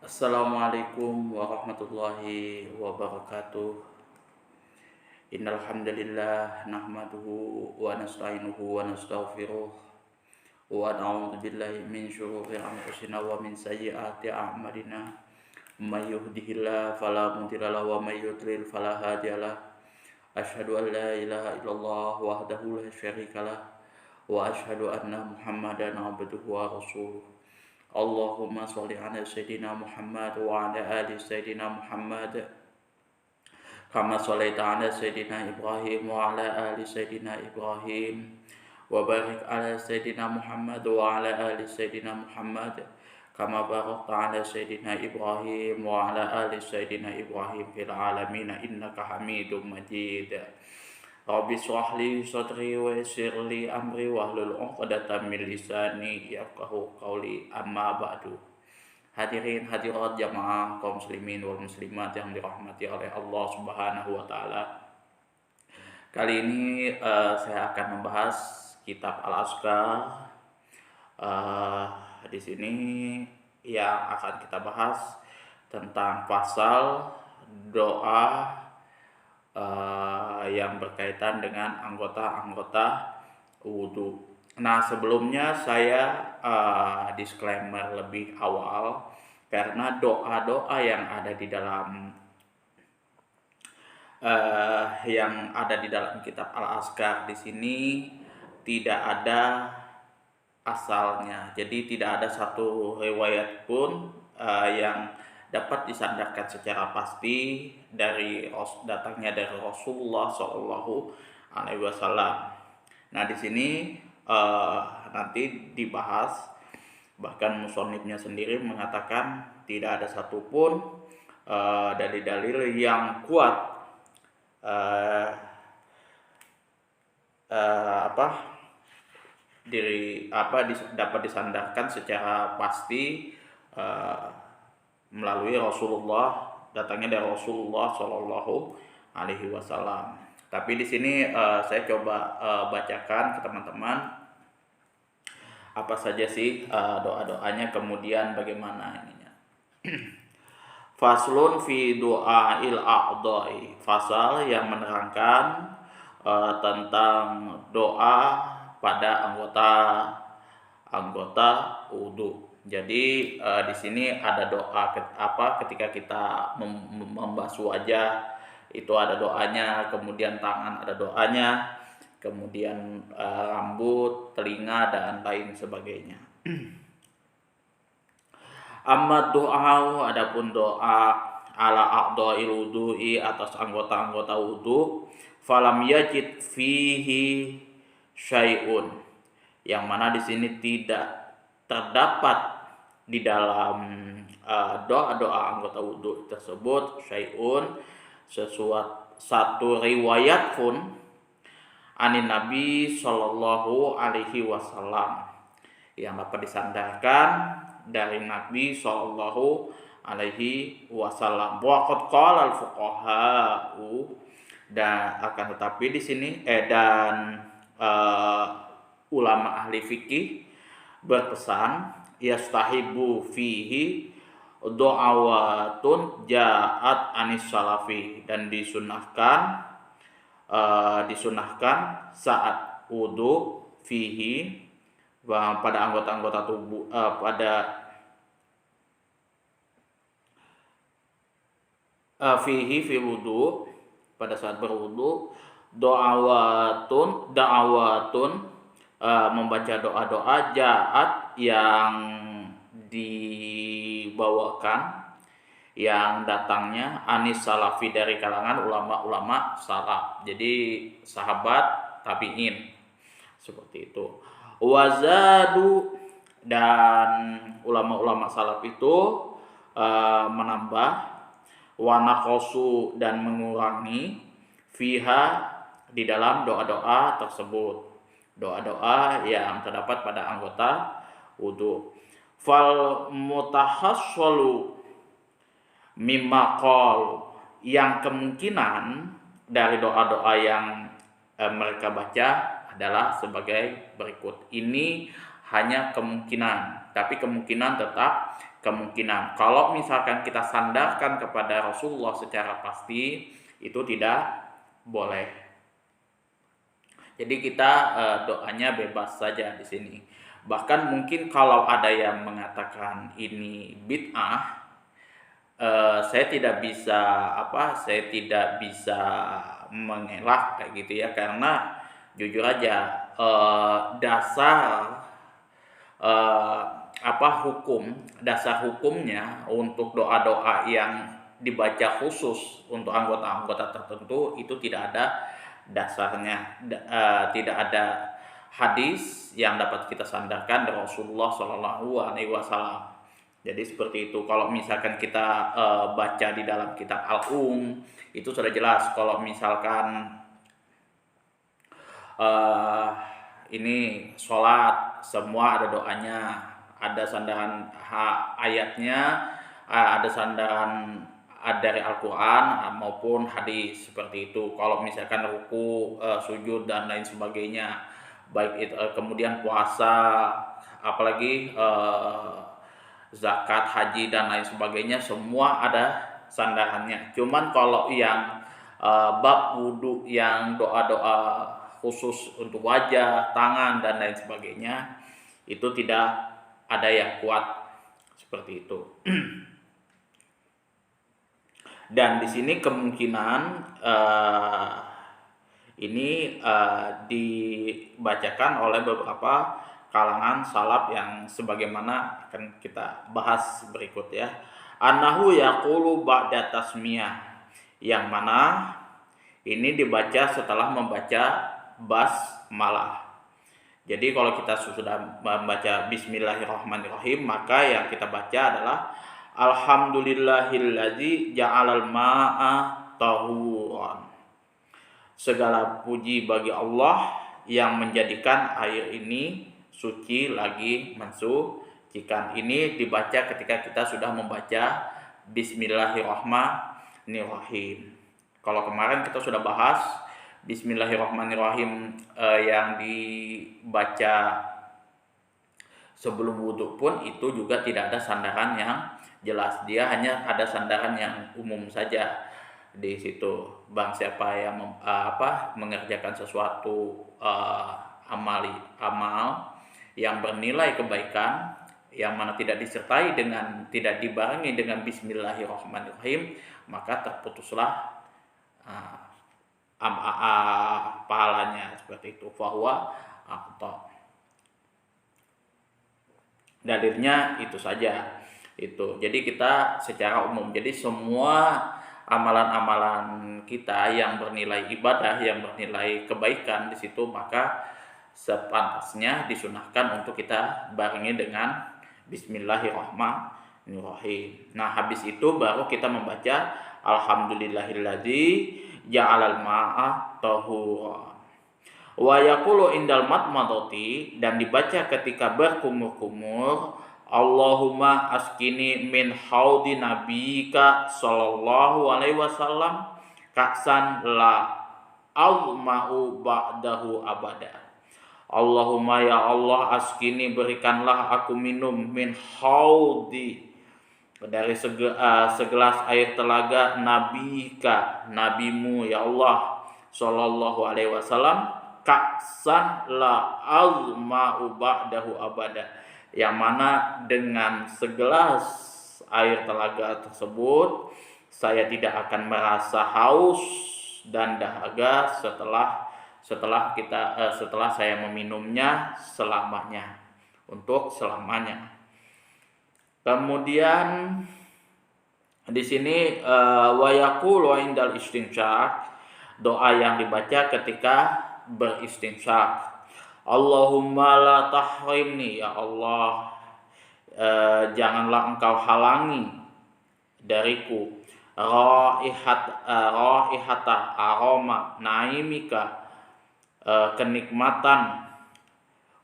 Assalamualaikum warahmatullahi wabarakatuh. Innal hamdalillah nahmaduhu wa nasta'inuhu wa nastaghfiruh wa na'udzu billahi min syururi anfusina wa min sayyiati a'malina. May yahdihillahu fala mudilla lahu wa may yudlil fala hadiyalah. Asyhadu an la ilaha illallah wahdahu la syarikalah wa asyhadu anna Muhammadan abduhu wa rasuluh. Allahumma sholli ala sayyidina Muhammad wa ala ali sayyidina Muhammad kama shallaita ala sayyidina Ibrahim wa ala ali sayyidina Ibrahim wa barik ala sayyidina Muhammad wa ala ali sayyidina Muhammad kama barakta ala sayyidina Ibrahim wa ala ali sayyidina Ibrahim fil alamin innaka Hamidum Majid. Rabbi shrah li sadri wa yassir li amri wahlul 'uqdatam min lisani yafqahu qawli, amma ba'du. Hadirin hadirat jamaah kaum muslimin wal muslimat yang dirahmati oleh Allah Subhanahu wa taala. Kali ini saya akan membahas kitab Al-Azkar. Di sini yang akan kita bahas tentang pasal doa yang berkaitan dengan anggota-anggota wudhu. Nah, sebelumnya saya disclaimer lebih awal karena doa-doa yang ada di dalam kitab Al-Azkar di sini tidak ada asalnya. Jadi tidak ada satu riwayat pun yang dapat disandarkan secara pasti datangnya dari Rasulullah Shallallahu Alaihi Wasallam. Nah, di sini nanti dibahas, bahkan musonifnya sendiri mengatakan tidak ada satupun dalil-dalil yang kuat dapat disandarkan secara pasti melalui Rasulullah, datangnya dari Rasulullah Shallallahu Alaihi Wasallam. Tapi di sini saya coba bacakan ke teman-teman apa saja sih doa-doanya, kemudian bagaimana ininya. Faslun fi du'ail a'dha'i, fasal yang menerangkan tentang doa pada anggota wudu. Jadi di sini ada doa ketika kita membasuh wajah itu ada doanya, kemudian tangan ada doanya, kemudian rambut, telinga dan lain sebagainya. Amma doa, adapun doa ala a'dha'il wudu'i, atas anggota-anggota wudu, falam yajid fihi syai'un, yang mana di sini tidak terdapat di dalam doa-doa anggota wudhu tersebut syai'un, satu riwayat pun anin Nabi Shallallahu Alaihi Wasallam yang dapat disandarkan dari Nabi Shallallahu Alaihi Wasallam. Waqad qala al-fuqaha'u, dan akan tetapi di sini ulama ahli fikih berpesan yastahibu fihi do'awatun ja'at anis salafi, dan disunahkan saat wudu fihi, pada anggota-anggota tubuh fihi fi wudu, pada saat berwudu, da'awatun membaca doa-doa ja'at yang dibawakan, yang datangnya anis salafi, dari kalangan ulama-ulama salaf, jadi sahabat tabi'in, seperti itu. Wazadu, dan ulama-ulama salaf itu menambah, wanaqosu, dan mengurangi, fiha, di dalam doa-doa tersebut, doa-doa yang terdapat pada anggota wudu. Fal mutahassalu mimma qal, yang kemungkinan dari doa-doa yang mereka baca adalah sebagai berikut. Ini hanya kemungkinan, tapi kemungkinan tetap kemungkinan. Kalau misalkan kita sandarkan kepada Rasulullah secara pasti, itu tidak boleh. Jadi kita doanya bebas saja di sini. Bahkan mungkin kalau ada yang mengatakan ini bid'ah, saya tidak bisa mengelak kayak gitu ya, karena jujur aja dasar eh, dasar hukumnya untuk doa-doa yang dibaca khusus untuk anggota-anggota tertentu itu tidak ada dasarnya, tidak ada hadis yang dapat kita sandarkan dari Rasulullah Shallallahu Alaihi Wasallam. Jadi seperti itu. Kalau misalkan kita baca di dalam kitab itu sudah jelas. Kalau misalkan ini sholat semua ada doanya, ada sandaran ayatnya, ada sandaran dari Al-Quran maupun hadis seperti itu. Kalau misalkan ruku, sujud dan lain sebagainya, baik itu kemudian puasa, apalagi zakat, haji dan lain sebagainya, semua ada sandarannya. Cuman kalau yang bab wudhu yang doa-doa khusus untuk wajah, tangan dan lain sebagainya, itu tidak ada yang kuat seperti itu. Dan di sini kemungkinan ini dibacakan oleh beberapa kalangan salaf yang sebagaimana akan kita bahas berikut ya. Annahu yaqulu ba'da tasmiyah, yang mana ini dibaca setelah membaca basmalah. Jadi kalau kita sudah membaca bismillahirrahmanirrahim, maka yang kita baca adalah alhamdulillahilladzi ja'alal ma'a tahuran. Segala puji bagi Allah yang menjadikan air ini suci lagi mensucikan. Ini dibaca ketika kita sudah membaca bismillahirrahmanirrahim. Kalau kemarin kita sudah bahas bismillahirrahmanirrahim yang dibaca sebelum wudhu pun itu juga tidak ada sandaran yang jelas. Dia hanya ada sandaran yang umum saja di situ. Bang siapa yang mengerjakan sesuatu amal yang bernilai kebaikan, yang mana tidak dibarengi dengan bismillahirrahmanirrahim, maka terputuslah pahalanya seperti itu. Fahuwa aqta. Dalilnya itu saja. Itu. Jadi kita secara umum, jadi semua amalan-amalan kita yang bernilai ibadah, yang bernilai kebaikan di situ, maka sepantasnya disunahkan untuk kita barengi dengan bismillahirrahmanirrahim. Nah, habis itu baru kita membaca alhamdulillahilladzi ja'alal ma'a tahuran. Wa yaqulu indal matmadati, dan dibaca ketika berkumur-kumur, Allahumma askini min haudi nabika sallallahu alaihi wasallam ka'san la azma'u ba'dahu abada. Allahumma ya Allah, askini berikanlah aku minum min haudi, dari segelas air telaga nabika, nabimu ya Allah sallallahu alaihi wasallam, ka'san la azma'u ba'dahu abada, yang mana dengan segelas air telaga tersebut saya tidak akan merasa haus dan dahaga setelah saya meminumnya selamanya, untuk selamanya. Kemudian di sini wa yaqulu indal istinsyaq, doa yang dibaca ketika beristinsyak. Allahumma la tahrimni, ya Allah, janganlah engkau halangi dariku raihata aroma naimika, kenikmatan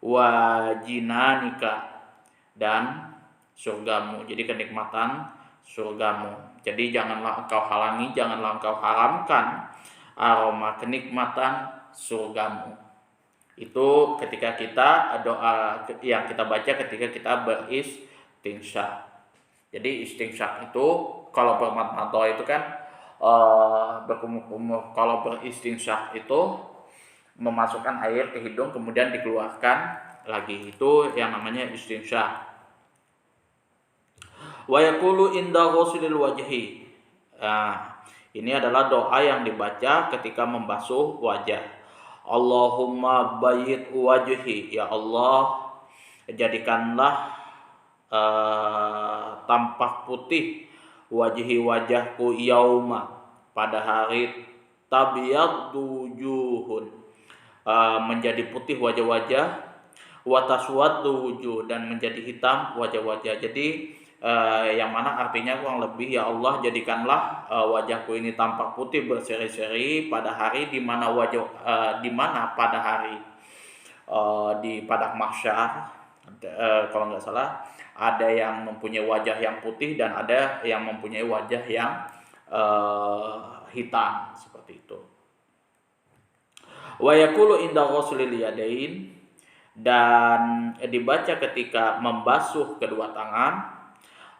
wajinanika, dan surgamu. Jadi kenikmatan surgamu. Jadi janganlah engkau halangi, janganlah engkau haramkan aroma kenikmatan surgamu. Itu ketika kita doa yang kita baca ketika kita beristinsyak. Jadi istinsyak itu kalau bermadmadah itu kan berkumur-kumur. Kalau beristinsyak itu memasukkan air ke hidung kemudian dikeluarkan lagi, itu yang namanya istinsyak. Wa yaqulu inda ghuslil wajhi. Nah, ini adalah doa yang dibaca ketika membasuh wajah. Allahumma bayyid wajhi, ya Allah jadikanlah tampak putih wajahku yauma, pada hari tabyaddu wujuhun, menjadi putih wajah-wajah, wa taswaddu wujuh, dan menjadi hitam wajah-wajah. Jadi yang mana artinya kurang lebih, ya Allah jadikanlah wajahku ini tampak putih berseri-seri pada hari di mana pada hari di padang mahsyar, kalau nggak salah ada yang mempunyai wajah yang putih dan ada yang mempunyai wajah yang hitam seperti itu. Wa yaqulu inda ghuslil yadain, dan dibaca ketika membasuh kedua tangan.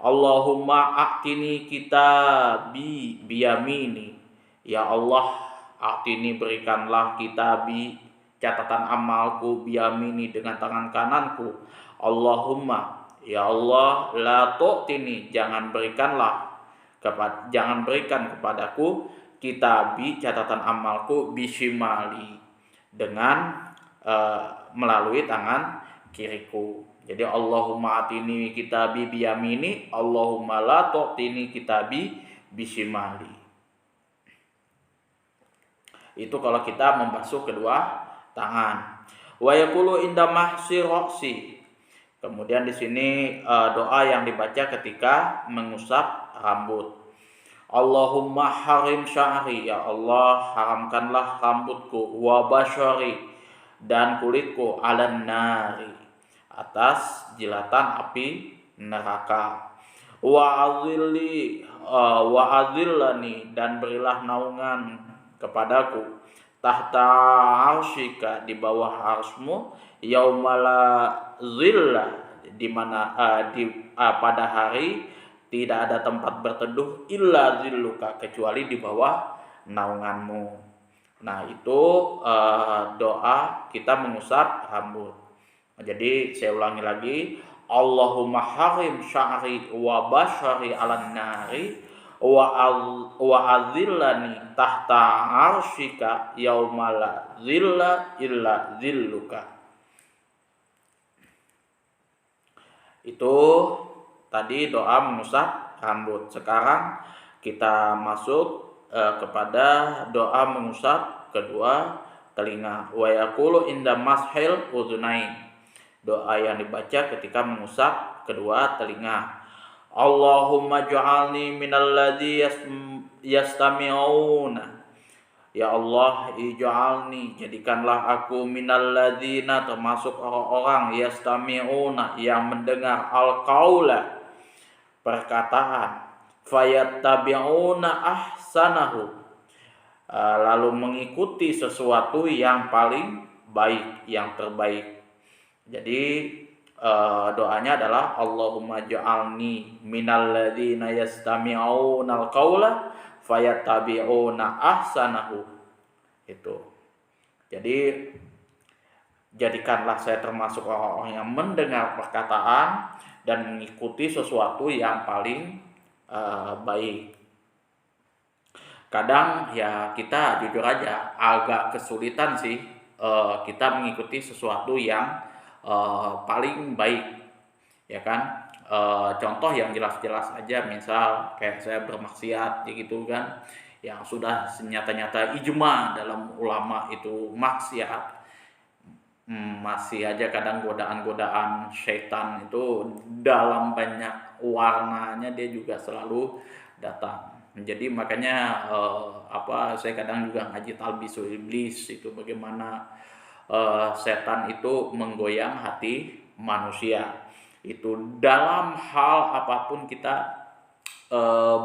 Allahumma a'tini kitabi biyamini, ya Allah a'tini berikanlah kitabi catatan amalku biyamini dengan tangan kananku. Allahumma, ya Allah, la tu'tini jangan berikan kepadaku kitabi catatan amalku bishimali dengan melalui tangan kiriku. Jadi Allahumma atini kitabi biyamini, Allahumma la tu'tini kitabi bishimali. Itu kalau kita membasuh kedua tangan. Wa yaqulu inda mahsi ra'si. Kemudian di sini doa yang dibaca ketika mengusap rambut. Allahumma harim sya'ri, ya Allah haramkanlah rambutku, wa basyari, dan kulitku, alan nari, atas jilatan api neraka. Wa azillani, dan berilah naungan kepadaku, tahta arsyika, di bawah arsmu, yaumala zillah, di mana pada hari tidak ada tempat berteduh illa zilluka, kecuali di bawah naunganmu. Nah, itu doa kita mengusap rambut. Jadi saya ulangi lagi, Allahumma harim sya'ri wa basyari alan nari wa azillani tahta arsyika yaumala zilla illa zilluka. Itu tadi doa mengusap rambut. Sekarang kita masuk kepada doa mengusap kedua telinga. Wa yaqulu inda mashil udhunain, doa yang dibaca ketika mengusap kedua telinga. Allahumma ja'alni minal ladzi yastami'una, ya Allah ij'alni jadikanlah aku minal ladzina, termasuk orang-orang yastami'una yang mendengar al-qaula perkataan, fayattabi'una ahsanahu, lalu mengikuti sesuatu yang paling baik, yang terbaik. Jadi doanya adalah Allahumma ja'alni minal ladzina yastami'una al-qaula fayattabi'una ahsanahu. Itu. Jadi jadikanlah saya termasuk orang-orang yang mendengar perkataan dan mengikuti sesuatu yang paling baik. Kadang ya kita jujur aja agak kesulitan sih kita mengikuti sesuatu yang paling baik, ya kan? Contoh yang jelas-jelas aja, misal kayak saya bermaksiat gitu kan, yang sudah nyata-nyata ijma dalam ulama itu maksiat, masih aja kadang godaan-godaan syaitan itu dalam banyak warnanya dia juga selalu datang. Jadi makanya saya kadang juga ngaji talbisul iblis, itu bagaimana setan itu menggoyang hati manusia. Itu dalam hal apapun kita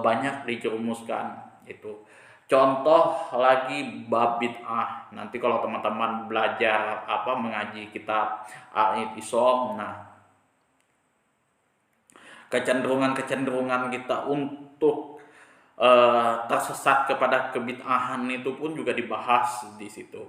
banyak dijerumuskan. Itu contoh lagi bab bid'ah. Nanti kalau teman-teman belajar mengaji kitab A'id Isom, nah kecenderungan kita untuk tersesat kepada kebid'ahan itu pun juga dibahas di situ.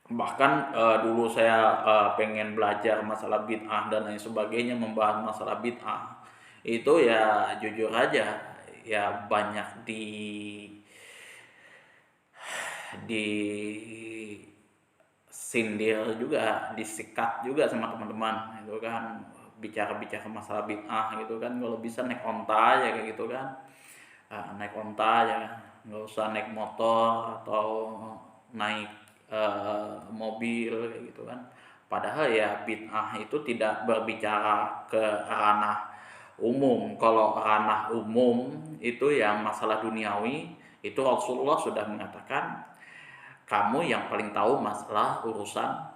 Bahkan dulu saya pengen belajar masalah bid'ah dan lain sebagainya, membahas masalah bid'ah itu ya jujur aja ya banyak disindir juga, disikat juga sama teman-teman itu kan, bicara-bicara masalah bid'ah gitu kan. Kalau bisa naik onta aja kayak gitu kan. Naik onta aja, nggak usah naik motor atau naik mobil kayak gitu kan. Padahal ya bid'ah itu tidak berbicara ke ranah umum. Kalau ranah umum itu yang masalah duniawi, itu Rasulullah sudah mengatakan kamu yang paling tahu masalah urusan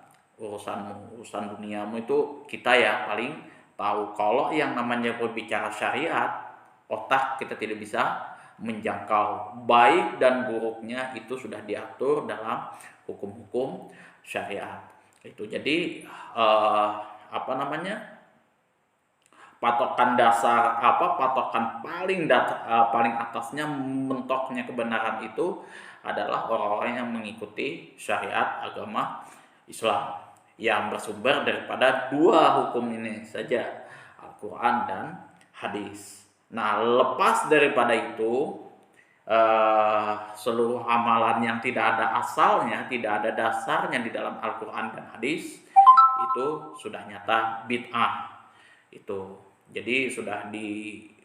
duniamu itu kita ya paling tahu. Kalau yang namanya berbicara syariat, otak kita tidak bisa menjangkau. Baik dan buruknya itu sudah diatur dalam hukum-hukum syariat. Itu jadi apa namanya? Patokan dasar patokan paling atasnya mentoknya kebenaran itu adalah orang-orang yang mengikuti syariat agama Islam yang bersumber daripada dua hukum ini saja, Al-Quran dan hadis. Nah, lepas daripada itu seluruh amalan yang tidak ada asalnya, tidak ada dasarnya di dalam Al-Quran dan hadis itu sudah nyata bid'ah. Itu jadi sudah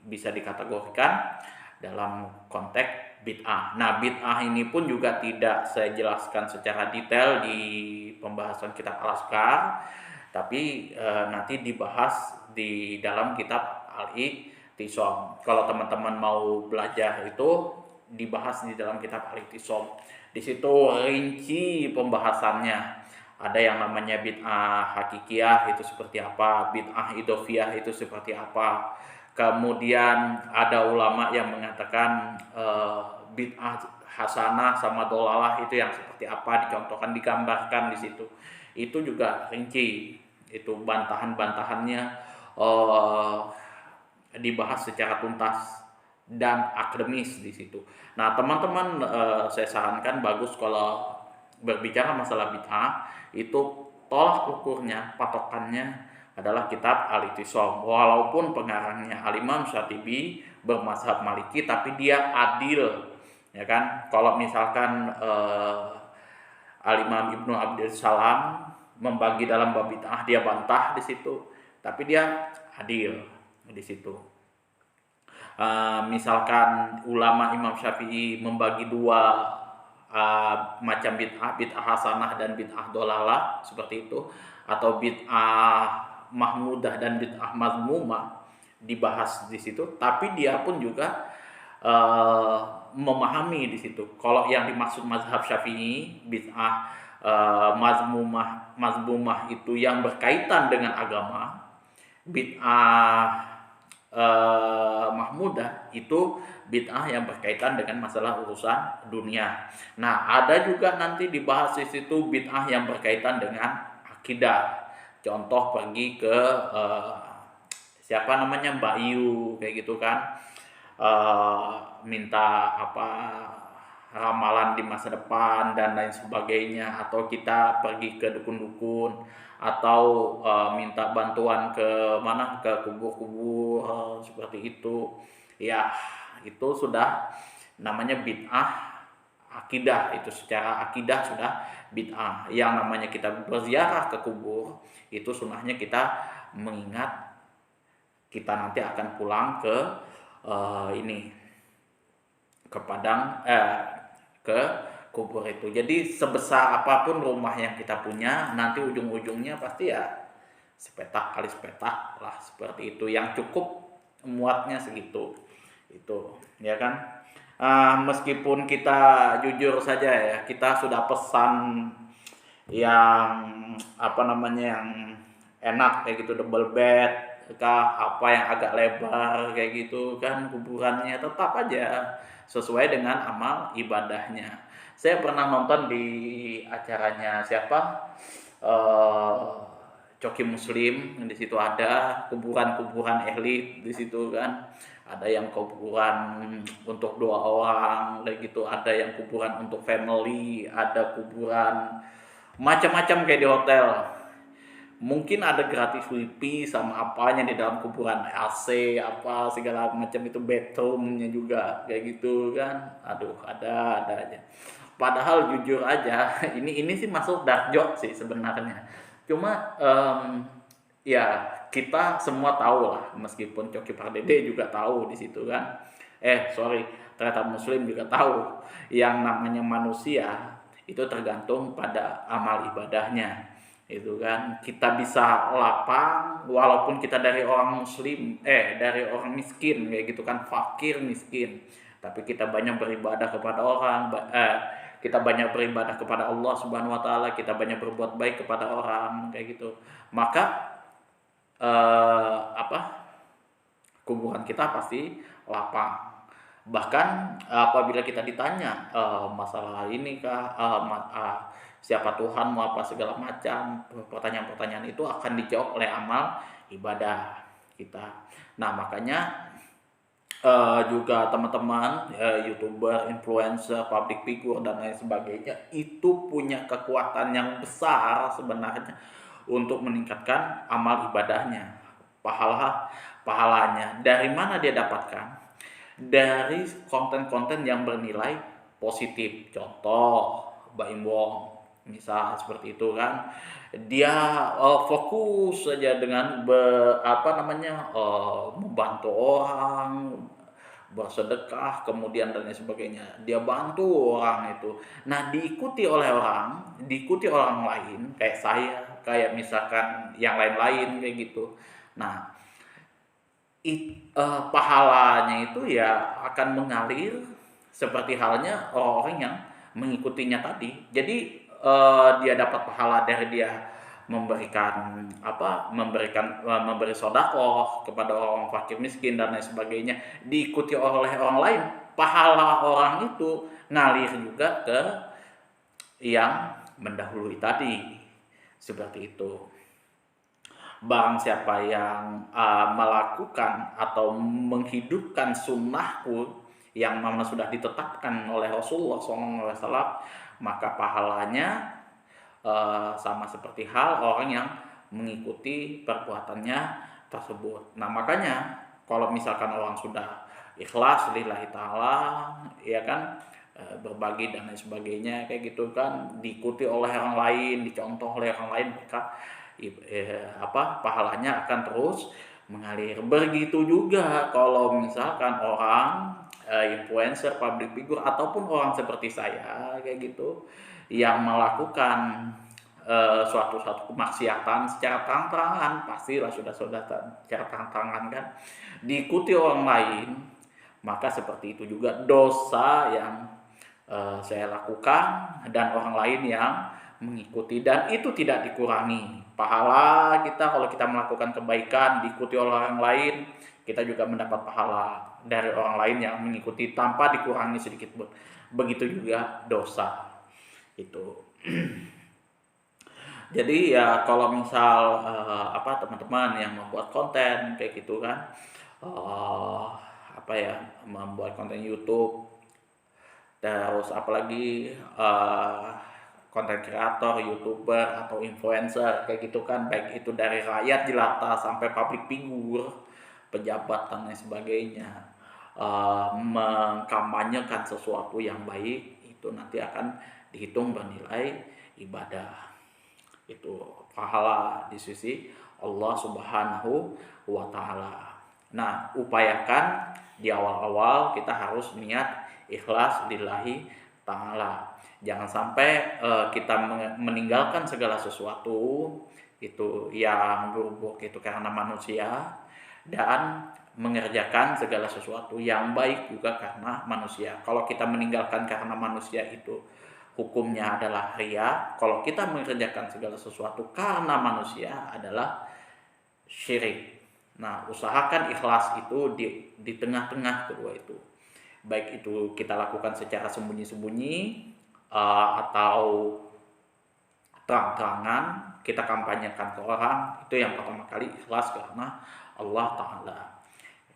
bisa dikategorikan dalam konteks bid'ah. Nah, bid'ah ini pun juga tidak saya jelaskan secara detail di pembahasan kitab Al-Azkar, tapi nanti dibahas di dalam kitab Al-I'tisom. Kalau teman-teman mau belajar itu dibahas di dalam kitab Al-I'tisom. Di situ rinci pembahasannya. Ada yang namanya bid'ah hakikiyah itu seperti apa, bid'ah idofiyah itu seperti apa. Kemudian ada ulama yang mengatakan bid'ah hasanah sama dolalah itu yang seperti apa, dicontohkan, digambarkan di situ. Itu juga rinci. Itu bantahan-bantahannya dibahas secara tuntas dan akademis di situ. Nah, teman-teman saya sarankan bagus kalau berbicara masalah bid'ah itu tolak ukurnya, patokannya adalah kitab Al-I'tisom. Walaupun pengarangnya Al-Imam Syatibi bermazhab Maliki, tapi dia adil, ya kan? Kalau misalkan Al-Imam Ibnu Abdul Salam membagi dalam bab bid'ah, dia bantah di situ, tapi dia adil di situ. Misalkan ulama Imam Syafi'i membagi dua macam bid'ah hasanah dan bid'ah dolalah seperti itu, atau bid'ah mahmudah dan bid'ah mazmumah dibahas di situ, tapi dia pun juga memahami di situ. Kalau yang dimaksud mazhab Syafi'i bid'ah mazmumah itu yang berkaitan dengan agama, bid'ah mahmudah itu bid'ah yang berkaitan dengan masalah urusan dunia. Nah, ada juga nanti dibahas di situ bid'ah yang berkaitan dengan akidah. Contoh pergi ke siapa namanya Mbak Yu kayak gitu kan, minta ramalan di masa depan dan lain sebagainya, atau kita pergi ke dukun-dukun, atau minta bantuan ke kubur-kubur seperti itu. Ya, itu sudah namanya bid'ah akidah. Itu secara akidah sudah bid'ah. Yang namanya kita berziarah ke kubur, itu sunnahnya kita mengingat kita nanti akan pulang ke ke padang ke kubur itu. Jadi sebesar apapun rumah yang kita punya, nanti ujung-ujungnya pasti ya sepetak kali sepetak lah, seperti itu. Yang cukup muatnya segitu. Itu, ya kan? Meskipun kita jujur saja ya, kita sudah pesan yang yang enak kayak gitu, double bed yang agak lebar kayak gitu kan, kuburannya tetap aja sesuai dengan amal ibadahnya. Saya pernah nonton di acaranya siapa coki muslim, di situ ada kuburan-kuburan elit di situ kan. Ada yang kuburan untuk 2 orang, kayak gitu. Ada yang kuburan untuk family, ada kuburan macam-macam kayak di hotel. Mungkin ada gratis wifi sama apanya di dalam kuburan, AC apa segala macam itu, bedroomnya juga kayak gitu kan. Aduh, ada aja. Padahal jujur aja, ini sih masuk dark joke sih sebenarnya. Cuma ya kita semua tahu lah, meskipun Coki Pardede juga tahu di situ kan. Sorry, ternyata Muslim juga tahu yang namanya manusia itu tergantung pada amal ibadahnya. Itu kan kita bisa lapang walaupun kita dari orang muslim, dari orang miskin kayak gitu kan, fakir miskin, tapi kita banyak beribadah kepada orang, kita banyak beribadah kepada Allah Subhanahu wa taala, kita banyak berbuat baik kepada orang kayak gitu, maka apa kuburan kita pasti lapang. Bahkan apabila kita ditanya masalah ini kah, siapa Tuhanmu apa segala macam, pertanyaan-pertanyaan itu akan dijawab oleh amal ibadah kita. Nah makanya juga teman-teman youtuber, influencer, public figure dan lain sebagainya itu punya kekuatan yang besar sebenarnya untuk meningkatkan amal ibadahnya, pahalanya. Dari mana dia dapatkan? Dari konten-konten yang bernilai positif. Contoh Baim Wong misal seperti itu kan, dia fokus saja dengan membantu orang, bersedekah, kemudian dan lain sebagainya, dia bantu orang itu. Nah diikuti orang lain kayak saya, kayak misalkan yang lain-lain kayak gitu. Nah pahalanya itu ya akan mengalir seperti halnya orang-orang yang mengikutinya tadi. Jadi dia dapat pahala dari dia memberi sedekah kepada orang fakir miskin dan lain sebagainya, diikuti oleh orang lain, pahala orang itu ngalir juga ke yang mendahului tadi, seperti itu. Barang siapa yang melakukan atau menghidupkan sunnahku yang mana sudah ditetapkan oleh Rasulullah SAW, maka pahalanya sama seperti hal orang yang mengikuti perbuatannya tersebut. Nah makanya kalau misalkan orang sudah ikhlas lillahi ta'ala, ya kan, berbagi dan lain sebagainya kayak gitu kan, diikuti oleh orang lain, dicontoh oleh orang lain, maka pahalanya akan terus mengalir. Begitu juga kalau misalkan orang influencer, public figure ataupun orang seperti saya kayak gitu yang melakukan suatu kemaksiatan secara terang-terangan, pastilah sudah secara terang-terangan kan, diikuti orang lain, maka seperti itu juga dosa yang saya lakukan dan orang lain yang mengikuti, dan itu tidak dikurangi. Pahala kita kalau kita melakukan kebaikan diikuti oleh orang lain, kita juga mendapat pahala dari orang lain yang mengikuti tanpa dikurangi sedikit pun. Begitu juga dosa itu. Jadi ya kalau misal teman-teman yang membuat konten kayak gitu kan, membuat konten YouTube, terus apalagi konten kreator, youtuber atau influencer kayak gitu kan, baik itu dari rakyat jelata sampai public figure, pejabat dan lain sebagainya, mengkampanyekan sesuatu yang baik, itu nanti akan dihitung bernilai ibadah, itu pahala di sisi Allah Subhanahu wa taala. Nah, upayakan di awal-awal kita harus niat ikhlas lillahi ta'ala. Jangan sampai kita meninggalkan segala sesuatu itu yang buruk itu karena manusia, dan mengerjakan segala sesuatu yang baik juga karena manusia. Kalau kita meninggalkan karena manusia itu hukumnya adalah riya. Kalau kita mengerjakan segala sesuatu karena manusia adalah syirik. Nah, usahakan ikhlas itu di tengah-tengah kedua itu. Baik itu kita lakukan secara sembunyi-sembunyi atau terang-terangan kita kampanyekan ke orang, itu yang pertama kali ikhlas karena Allah Ta'ala,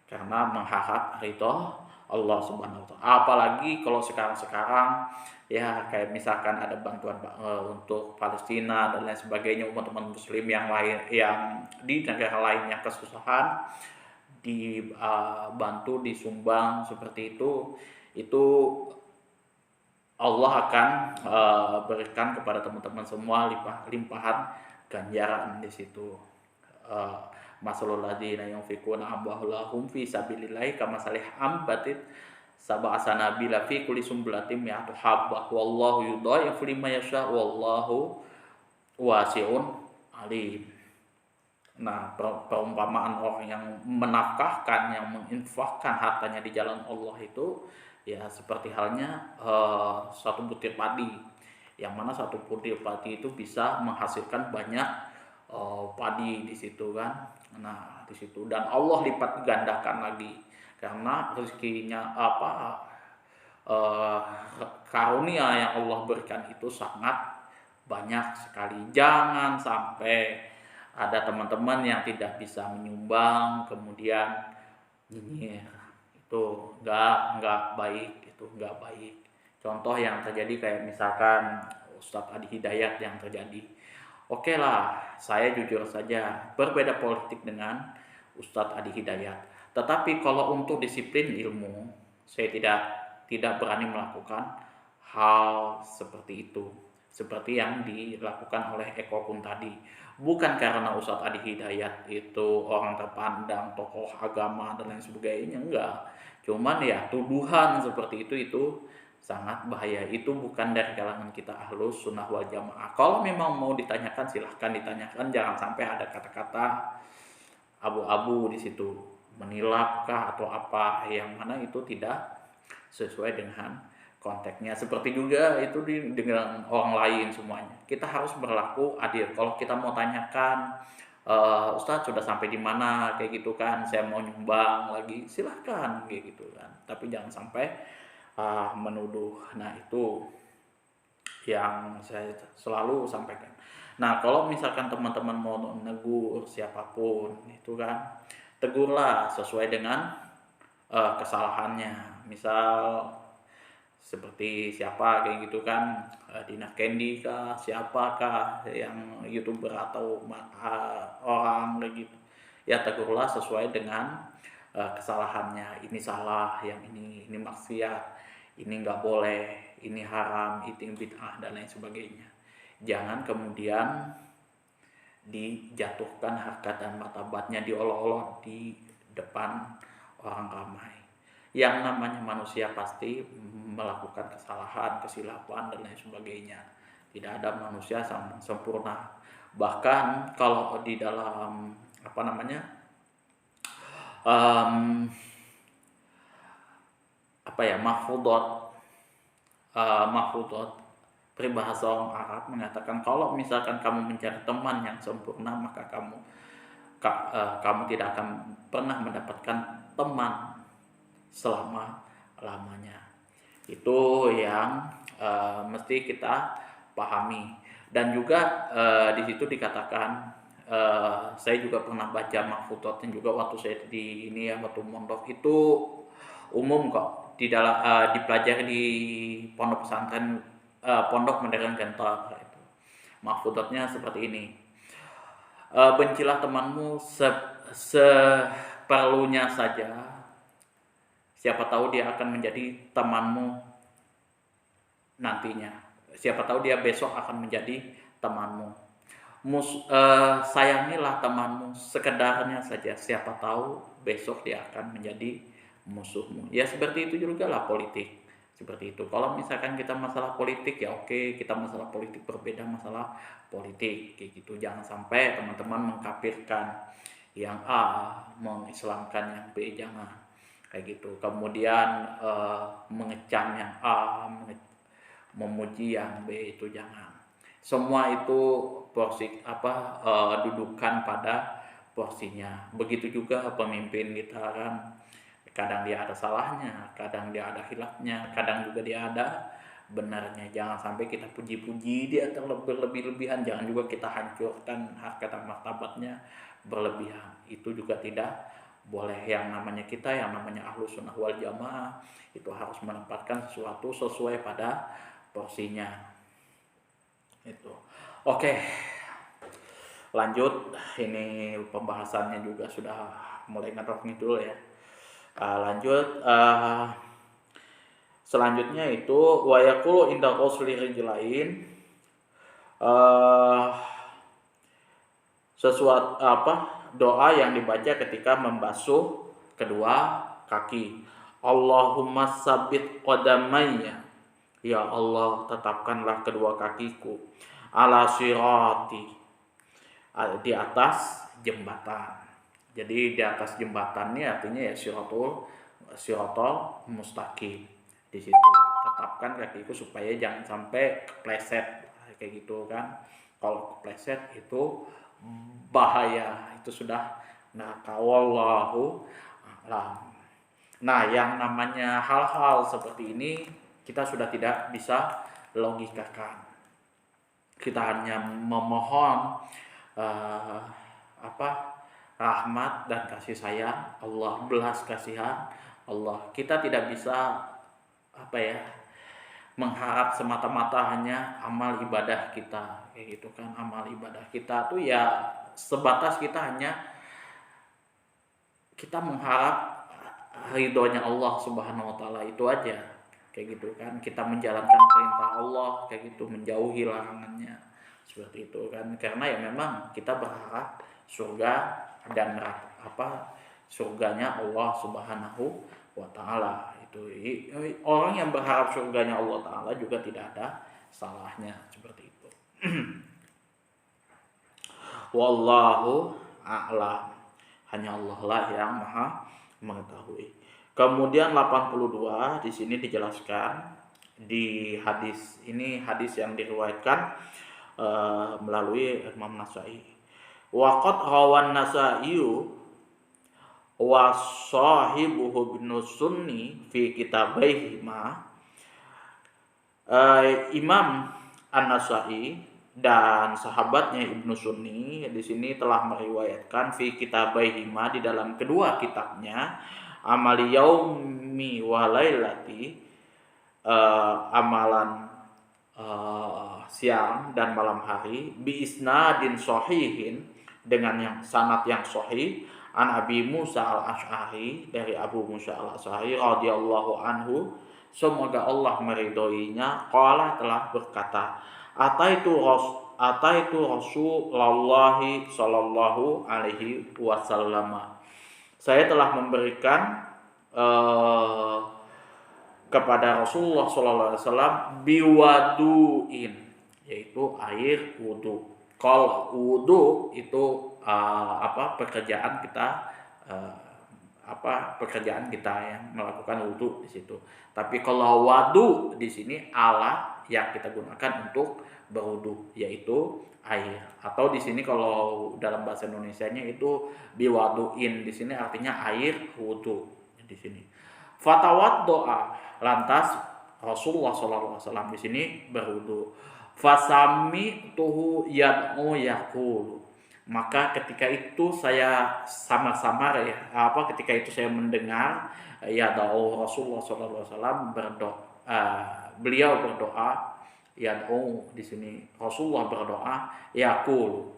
karena mengharap ridho Allah Subhanahu wa Ta'ala. Apalagi kalau sekarang ya kayak misalkan ada bantuan untuk Palestina dan lain sebagainya, umat-umat muslim yang lain yang di negara lain yang kesusahan, dibantu, disumbang seperti itu Allah akan berikan kepada teman-teman semua limpahan ganjaran di situ. Masalul ladzina yunfikuna amwalahum fi sabilillahi kamasalih ambatin sab'a sanabila fi kulli sumbulatin mi'atu habbah wallahu yudha'ifu liman yasha wallahu wasi'un alim. Nah, perumpamaan orang yang menafkahkan, yang menginfakkan hartanya di jalan Allah itu ya seperti halnya satu butir padi, yang mana satu butir padi itu bisa menghasilkan banyak padi di situ kan. Nah, di situ dan Allah lipat gandakan lagi karena rezekinya karunia yang Allah berikan itu sangat banyak sekali. Jangan sampai ada teman-teman yang tidak bisa menyumbang kemudian nyinyir, itu nggak baik, itu nggak baik. Contoh yang terjadi kayak misalkan Ustadz Adi Hidayat yang terjadi. Oke lah, saya jujur saja berbeda politik dengan Ustadz Adi Hidayat, tetapi kalau untuk disiplin ilmu saya tidak berani melakukan hal seperti itu, seperti yang dilakukan oleh Eko Kun tadi. Bukan karena Ustadz Adi Hidayat itu orang terpandang, tokoh agama dan lain sebagainya, enggak. Cuman ya tuduhan seperti itu sangat bahaya. Itu bukan dari kalangan kita Ahlus Sunnah wal Jamaah. Kalau memang mau ditanyakan silahkan ditanyakan, jangan sampai ada kata-kata abu-abu di situ, menilapkah atau apa yang mana itu tidak sesuai dengan konteksnya. Seperti juga itu dengan orang lain semuanya. Kita harus berlaku adil. Kalau kita mau tanyakan, Ustadz sudah sampai di mana kayak gitu kan, saya mau nyumbang lagi, silahkan kayak gitu kan. Tapi jangan sampai menuduh. Nah, itu yang saya selalu sampaikan. Nah, kalau misalkan teman-teman mau menegur siapapun itu kan, tegurlah sesuai dengan kesalahannya. Misal seperti siapa kayak gitu kan, Dina Candy kah, siapakah yang YouTuber atau orang kayak gitu, ya tegurlah sesuai dengan kesalahannya. Ini salah, yang ini maksiat, ini nggak boleh, ini haram, ini bid'ah dan lain sebagainya. Jangan kemudian dijatuhkan harkat dan martabatnya, diolok-olok di depan orang ramai. Yang namanya manusia pasti melakukan kesalahan, kesilapan dan lain sebagainya. Tidak ada manusia sempurna. Bahkan kalau di dalam mahfudot peribahasa orang Arab mengatakan kalau misalkan kamu mencari teman yang sempurna, maka kamu tidak akan pernah mendapatkan teman selama-lamanya. Itu yang mesti kita pahami. Dan juga di situ dikatakan, saya juga pernah baca mahfudotnya juga waktu saya waktu mondok, itu umum kok di dalam dipelajari di pondok pesantren, pondok modern Gentor itu. Mahfudotnya seperti ini. Bencilah temanmu seperlunya saja. Siapa tahu dia akan menjadi temanmu nantinya. Siapa tahu dia besok akan menjadi temanmu. Sayangilah temanmu sekedarnya saja. Siapa tahu besok dia akan menjadi musuhmu. Ya seperti itu juga lah politik. Seperti itu. Kalau misalkan kita masalah politik, ya oke, kita masalah politik, berbeda masalah politik kayak gitu. Jangan sampai teman-teman mengkafirkan yang A, mengislamkan yang B, jangan kayak gitu. Kemudian mengecam yang A, memuji yang B, itu jangan. Semua itu porsi dudukan pada porsinya. Begitu juga pemimpin kita kan, kadang dia ada salahnya, kadang dia ada khilafnya, kadang juga dia ada benarnya. Jangan sampai kita puji-puji dia terlebih-lebihan, jangan juga kita hancurkan harkat dan martabatnya berlebihan. Itu juga tidak boleh. Yang namanya kita, yang namanya Ahlus Sunnah wal Jamaah, itu harus menempatkan sesuatu sesuai pada porsinya. Itu. Oke. Lanjut, ini pembahasannya juga sudah mulai ngadok-ngidul ya. Lanjut, selanjutnya itu wa yaqulu inda ghusli rijlain, sesuatu doa yang dibaca ketika membasuh kedua kaki. Allahumma sabit qadamayya, ya Allah tetapkanlah kedua kakiku, ala sirati, di atas jembatan. Jadi di atas jembatan ini artinya ya siratul mustaqim. Di situ tetapkan kakiku supaya jangan sampai kepleset kayak gitu kan. Kalau kepleset itu bahaya, itu sudah wallahu a'lam. Nah, yang namanya hal-hal seperti ini kita sudah tidak bisa logikakan. Kita hanya memohon rahmat dan kasih sayang Allah, belas kasihan Allah. Kita tidak bisa mengharap semata-mata hanya amal ibadah kita kayak gitu kan. Amal ibadah kita tuh ya sebatas kita hanya kita mengharap ridhonya Allah Subhanahu wa taala, itu aja kayak gitu kan. Kita menjalankan perintah Allah kayak gitu, menjauhi larangannya seperti itu kan. Karena ya memang kita berharap surga dan surganya Allah Subhanahu wa taala. Itu orang yang berharap surganya Allah taala juga tidak ada salahnya seperti itu. Wallahu a'lam. Hanya Allah lah yang maha mengetahui. Kemudian 82 di sini dijelaskan di hadis ini, hadis yang diriwayatkan melalui Imam Nasa'i. Waqad rawan Nasa'iyu wa sahibuhu ibn Sunni fi kitabaihi ma. Imam An-Nasa'i dan sahabatnya Ibnu Sunni di sini telah meriwayatkan fi kitabaihi ma, di dalam kedua kitabnya, amali yaumi wa lailati, amalan siang dan malam hari, bi isnadin sahihin, dengan yang sanad yang sahih, an Abi Musa al-Asy'ari, dari Abu Musa al-Asy'ari radhiyallahu anhu, semoga Allah meridhoinya, qala, telah berkata, ataitu Rasulullah sallallahu alaihi wasallam, saya telah memberikan kepada Rasulullah sallallahu alaihi wasallam biwaduin, yaitu air wudu. Kalau wudu itu pekerjaan kita yang melakukan wudu di situ. Tapi kalau wadu di sini alat yang kita gunakan untuk berwudu, yaitu air. Atau di sini kalau dalam bahasa Indonesianya itu biwaduin, di sini artinya air wudu di sini. Fatawaddoa, lantas Rasulullah SAW di sini berwudu. Fasami tuhu yad'u yaqulu, maka ketika itu saya samar-samar ketika itu saya mendengar yad'u Rasulullah SAW berdoa, beliau berdoa, yad'u di sini Rasulullah berdoa, yaqulu,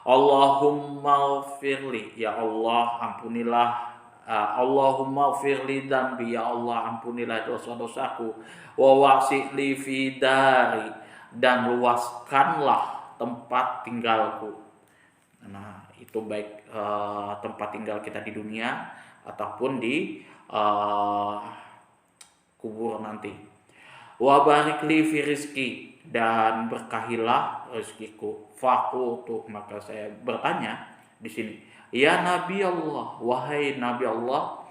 Allahumma firli, ya Allah ampunilah, Allahumma firli dzambi, ya Allah ampunilah dosa-dosaku, wa wasi'li fi dari, dan luaskanlah tempat tinggalku. Nah, itu baik tempat tinggal kita di dunia ataupun di kubur nanti. Wa barik li fi rizki, dan berkahilah rezekiku. Faqultu, maka saya bertanya di sini, ya Nabi Allah, wahai Nabi Allah,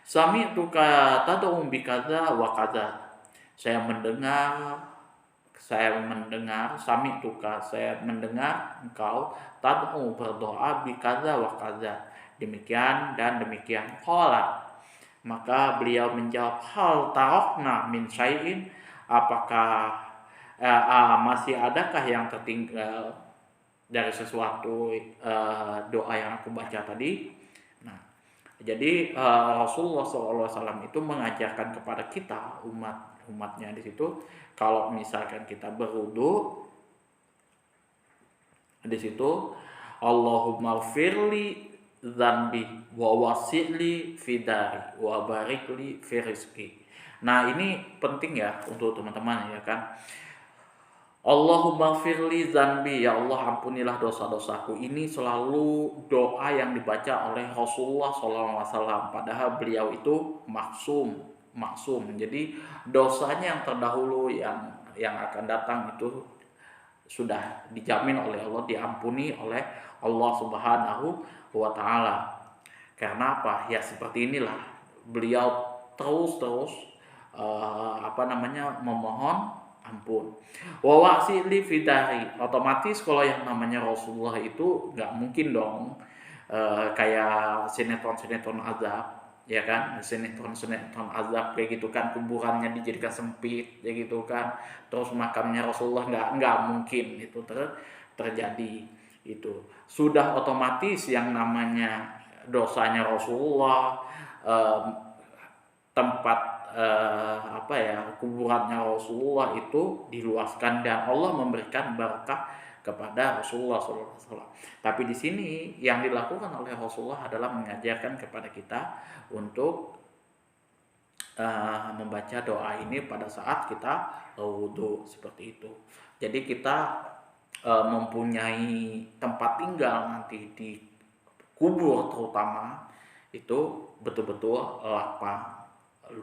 sami'tuka tad'u bi kadza wa kadza, saya mendengar sami'tuka, saya mendengar engkau tad'u berdoa bi kadza wa kadza, demikian dan demikian. Qala, Maka beliau menjawab, hal tarokna min syai'in, apakah masih adakah yang tertinggal dari sesuatu doa yang aku baca tadi. Nah, jadi Rasulullah SAW itu mengajarkan kepada kita umatnya di situ, kalau misalkan kita berwudu di situ, Allahumma firli dzambi wa wasi'li fidari wa barikli fi rizqi. Nah, ini penting ya untuk teman-teman ya kan. Allahumma firli dzambi, ya Allah ampunilah dosa-dosaku. Ini selalu doa yang dibaca oleh Rasulullah SAW. Padahal beliau itu maksum. Jadi dosanya yang terdahulu yang akan datang itu sudah dijamin oleh Allah, diampuni oleh Allah Subhanahu wa taala. Karena apa? Ya seperti inilah beliau terus memohon ampun. Wa wasili fidari, otomatis kalau yang namanya Rasulullah itu nggak mungkin dong kayak sinetron azab, ya kan, sinetron azab kayak gitu kan, kuburannya dijadikan sempit ya gitu kan, terus makamnya Rasulullah nggak mungkin itu terjadi. Itu sudah otomatis yang namanya dosanya Rasulullah, tempat kuburannya Rasulullah itu diluaskan dan Allah memberikan berkah kepada Rasulullah SAW. Tapi di sini yang dilakukan oleh Rasulullah adalah mengajarkan kepada kita untuk membaca doa ini pada saat kita wudhu seperti itu. Jadi kita mempunyai tempat tinggal nanti di kubur terutama itu betul-betul lapang,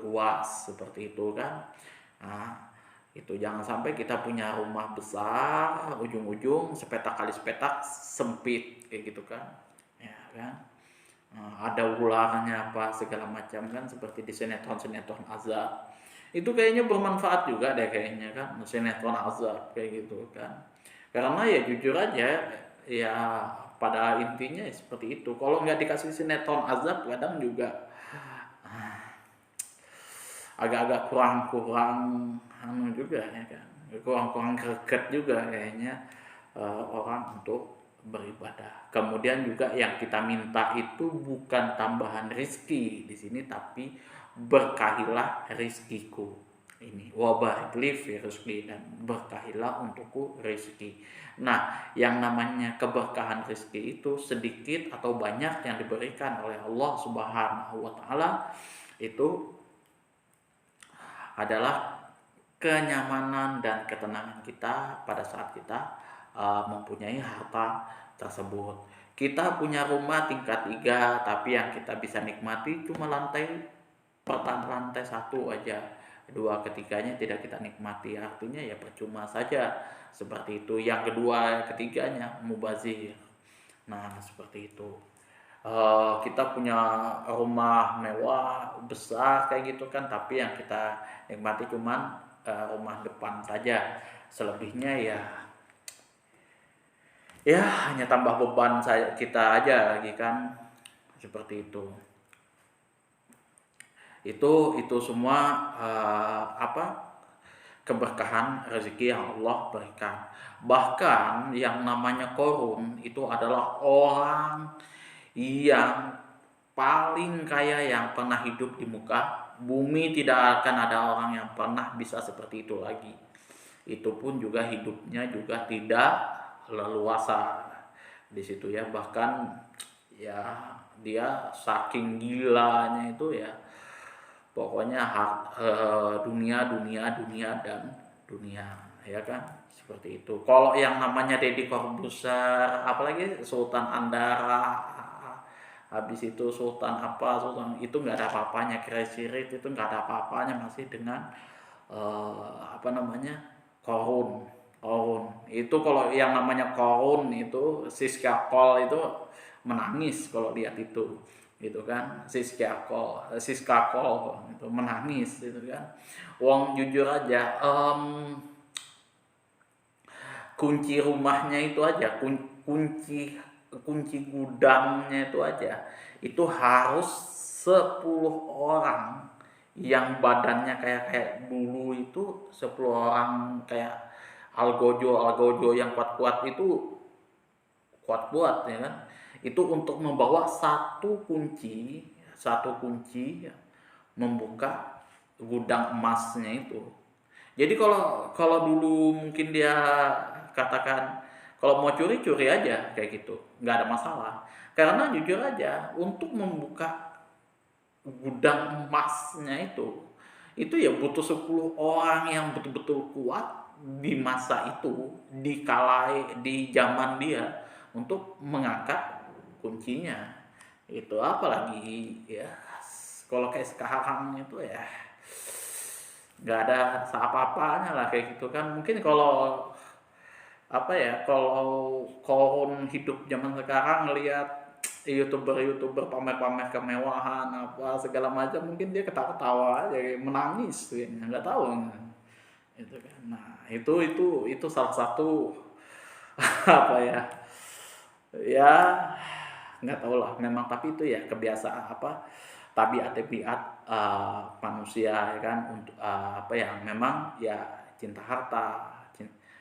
luas seperti itu kan. Nah, itu jangan sampai kita punya rumah besar, ujung-ujung sepetak kali sepetak sempit kayak gitu kan, ya kan. Ada ularnya apa segala macam kan, seperti di sinetron azab. Itu kayaknya bermanfaat juga deh kayaknya kan, sinetron azab kayak gitu kan. Karena ya jujur aja ya pada intinya seperti itu. Kalau nggak dikasih sinetron azab kadang juga agak-agak kurang juga ya kan, kurang greget juga kayaknya orang untuk beribadah. Kemudian juga yang kita minta itu bukan tambahan rizki di sini, tapi berkahilah rizkiku ini, wabarakli fi rizki, dan berkahilah untukku rizki. Nah, yang namanya keberkahan rizki itu sedikit atau banyak yang diberikan oleh Allah Subhanahu wa taala itu adalah kenyamanan dan ketenangan kita pada saat kita mempunyai harta tersebut. Kita punya rumah tingkat 3, tapi yang kita bisa nikmati cuma lantai 1 aja. 2 ketiganya tidak kita nikmati, artinya ya percuma saja seperti itu. Yang kedua ketiganya mubazir. Nah seperti itu. Kita punya rumah mewah besar kayak gitu kan, tapi yang kita nikmati cuman rumah depan saja. Selebihnya ya hanya tambah beban kita aja lagi kan, seperti itu. Itu semua keberkahan rezeki yang Allah berikan. Bahkan yang namanya korun itu adalah orang yang paling kaya yang pernah hidup di muka bumi. Tidak akan ada orang yang pernah bisa seperti itu lagi. Itu pun juga hidupnya juga tidak leluasa di situ ya. Bahkan ya dia saking gilanya itu ya, pokoknya dunia dan dunia ya kan, seperti itu. Kalau yang namanya Deddy Corbuzier, apalagi Sultan Andara, habis itu Sultan itu nggak ada apa-apanya. Crazy Rich itu nggak ada apa-apanya masih dengan Korun. Itu kalau yang namanya Korun itu Siska Kol itu menangis kalau lihat itu gitu kan. Siska Kol itu menangis gitu kan. Wong jujur aja, kunci rumahnya itu aja, kunci gudangnya itu aja itu harus 10 orang yang badannya kayak dulu itu, 10 orang kayak algojo yang kuat-kuat itu, kuat-kuat ya kan, itu untuk membawa satu kunci ya, membuka gudang emasnya itu. Jadi kalau kalau dulu mungkin dia katakan kalau mau curi curi aja kayak gitu, nggak ada masalah. Karena jujur aja untuk membuka gudang emasnya itu ya butuh 10 orang yang betul-betul kuat di masa itu, di zaman dia untuk mengangkat kuncinya. Itu apalagi ya kalau kayak sekarang itu ya nggak ada apa-apanya lah kayak gitu kan. Mungkin kalau apa ya, kalau kon hidup zaman sekarang ngelihat youtuber pamer-pamer kemewahan apa segala macam, mungkin dia ketawa-ketawa aja kayak menangis kayaknya, nggak tahu itu kan. Nah itu salah satu apa ya, ya nggak tahu lah memang, tapi itu ya kebiasaan apa, tabiat-tabiat manusia ya kan, untuk apa ya, memang ya cinta harta,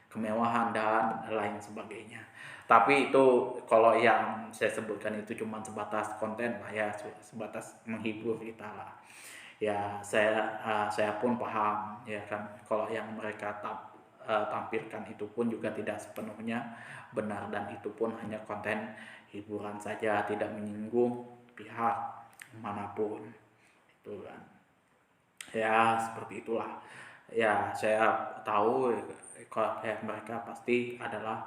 kemewahan dan lain sebagainya. Tapi itu kalau yang saya sebutkan itu cuma sebatas konten lah ya, sebatas menghibur kita lah. Ya saya pun paham ya kan, kalau yang mereka tampilkan itu pun juga tidak sepenuhnya benar, dan itu pun hanya konten hiburan saja, tidak menyinggung pihak manapun itu kan. Ya seperti itulah. Ya saya tahu kalau kayak mereka pasti adalah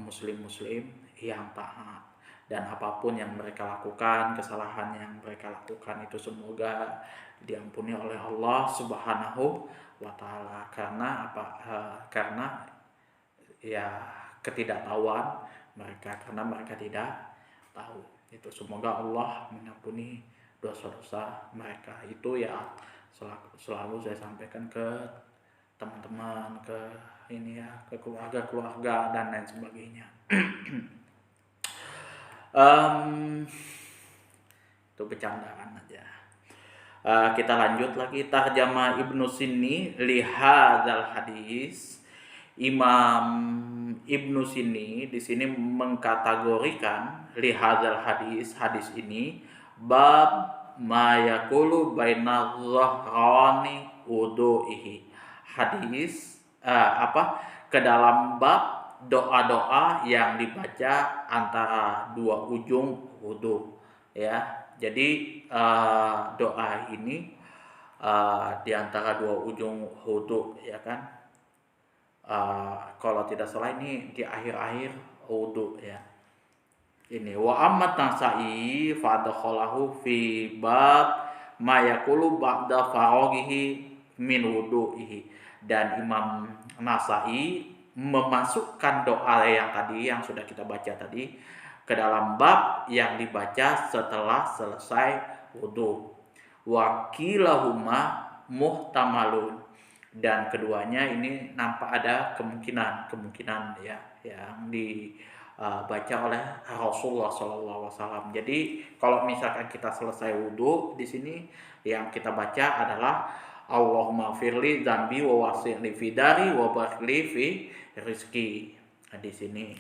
muslim-muslim yang taat, dan apapun yang mereka lakukan, kesalahan yang mereka lakukan itu semoga diampuni oleh Allah Subhanahu wa taala. Karena apa? Karena ya ketidaktahuan mereka, karena mereka tidak tahu. Itu semoga Allah mengampuni dosa-dosa mereka. Itu ya selalu saya sampaikan ke teman-teman, ke ini ya, ke keluarga-keluarga dan lain sebagainya. Itu bercandaan aja. Kita lanjut lagi, tarjama Ibnu Sini lihadzal hadis. Imam Ibnu Sini di sini mengkategorikan lihadzal hadis ini bab ma yaqulu baina dhahrani wudu'ihi. Hadis ke dalam bab doa-doa yang dibaca antara dua ujung wudu ya. Jadi doa ini di antara dua ujung wudu ya kan. Kalau tidak salah ini di akhir-akhir wudu ya. Ini wa ammat Nasa'i fadakhalahu fi bab ma yaqulu ba'da faraghihi min wudu'ihi. Dan Imam Nasa'i memasukkan doa yang tadi yang sudah kita baca tadi ke dalam bab yang dibaca setelah selesai wudu. Wa kilahuma muhtamalun, dan keduanya ini nampak ada kemungkinan ya yang dibaca oleh Rasulullah SAW. Jadi kalau misalkan kita selesai wudhu, di sini yang kita baca adalah Allahumma firli dzambi wa wasi'li fi dari wa baghli fi rizki. Nah, di sini.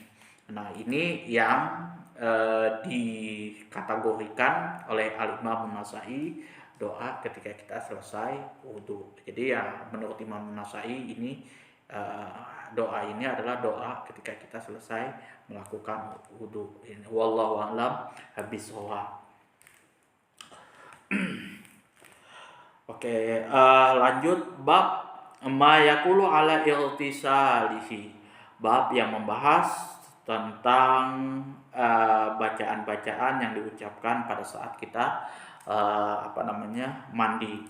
Nah, ini yang dikategorikan oleh Al-Imam Nasa'i doa ketika kita selesai wudhu. Jadi ya menurut Imam Nasa'i ini doa ini adalah doa ketika kita selesai melakukan wudhu. Wallahu a'lam bishawab. Oke, lanjut bab ma yaqulu ala irtisalihi. Bab yang membahas tentang bacaan-bacaan yang diucapkan pada saat kita mandi.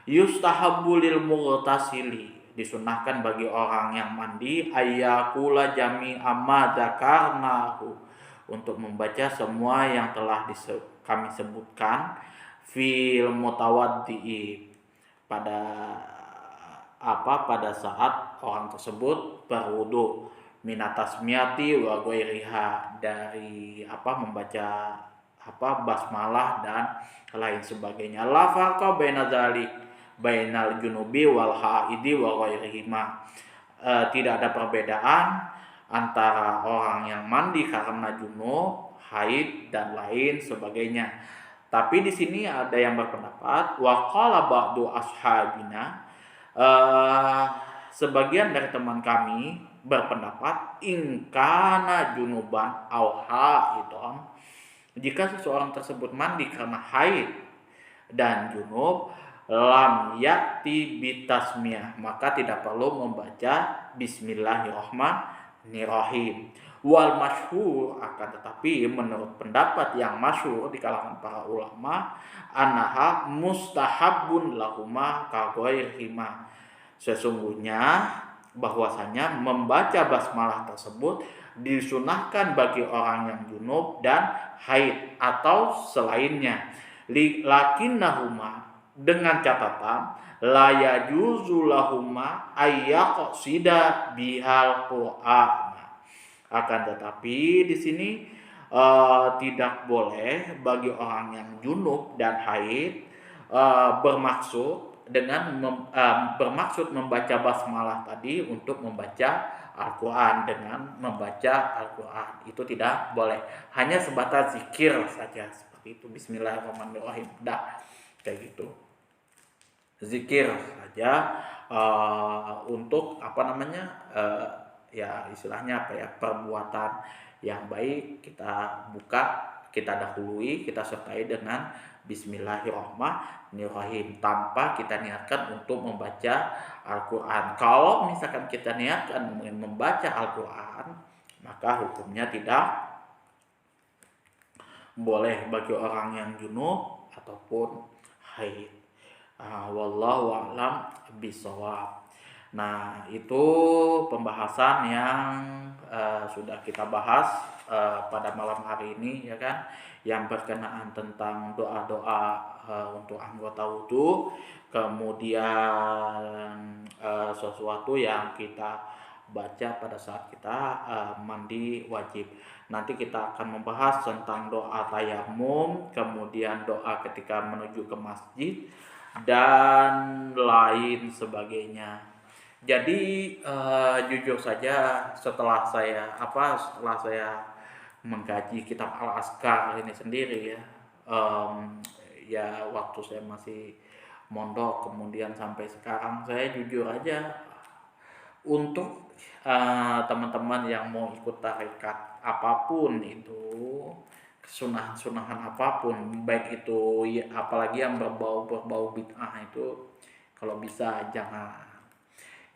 Yustahabbu lil mughtasili, disunahkan bagi orang yang mandi, ayyakula jami amma dzakarnahu, untuk membaca semua yang telah kami sebutkan fil mutawaddi, pada saat orang tersebut berwudu, minatasmiyati wa ghairiha, dari membaca basmalah dan lain sebagainya. La farqa baina dzalik bainal junubi wal haidi wa ghairihima. Tidak ada perbedaan antara orang yang mandi karena junub, haid dan lain sebagainya. Tapi di sini ada yang berpendapat wa qala ba'du ashabina, sebagian dari teman kami berpendapat ingkana junuban au haidon, jika seseorang tersebut mandi karena haid dan junub, lam yati bitasmiyah, maka tidak perlu membaca bismillahirrahmanirrahim. Wal masyhur, akan tetapi menurut pendapat yang masyhur di kalangan para ulama, annaha mustahabun lahuma ka ghairihima, sesungguhnya bahwasanya membaca basmalah tersebut disunahkan bagi orang yang junub dan haid atau selainnya. Lakinnahuma, dengan catatan la yajuzu lahuma ayyaqsida bihal Qur'an. Akan tetapi di sini tidak boleh bagi orang yang junub dan haid bermaksud membaca basmalah tadi untuk membaca Al-Quran dengan membaca Al-Quran. Itu tidak boleh. Hanya sebatas zikir saja seperti itu. Bismillahirrahmanirrahim. Dah, kayak gitu. Zikir saja untuk ya istilahnya perbuatan yang baik kita dahului, kita sertai dengan Bismillahirrahmanirrahim tanpa kita niatkan untuk membaca Al-Quran. Kalau misalkan kita niatkan membaca Al-Quran, maka hukumnya tidak boleh bagi orang yang junub ataupun haid. Wallahu a'lam bishawab. Nah, itu pembahasan yang sudah kita bahas pada malam hari ini, ya kan, yang berkenaan tentang doa-doa untuk anggota wudu, kemudian sesuatu yang kita baca pada saat kita mandi wajib. Nanti kita akan membahas tentang doa tayamum, kemudian doa ketika menuju ke masjid dan lain sebagainya. Jadi jujur saja setelah saya mengkaji kitab Al-Azkar ini sendiri, ya waktu saya masih mondok kemudian sampai sekarang, saya jujur aja untuk teman-teman yang mau ikut tarekat apapun itu, sunahan apapun, baik itu apalagi yang berbau bid'ah, itu kalau bisa jangan.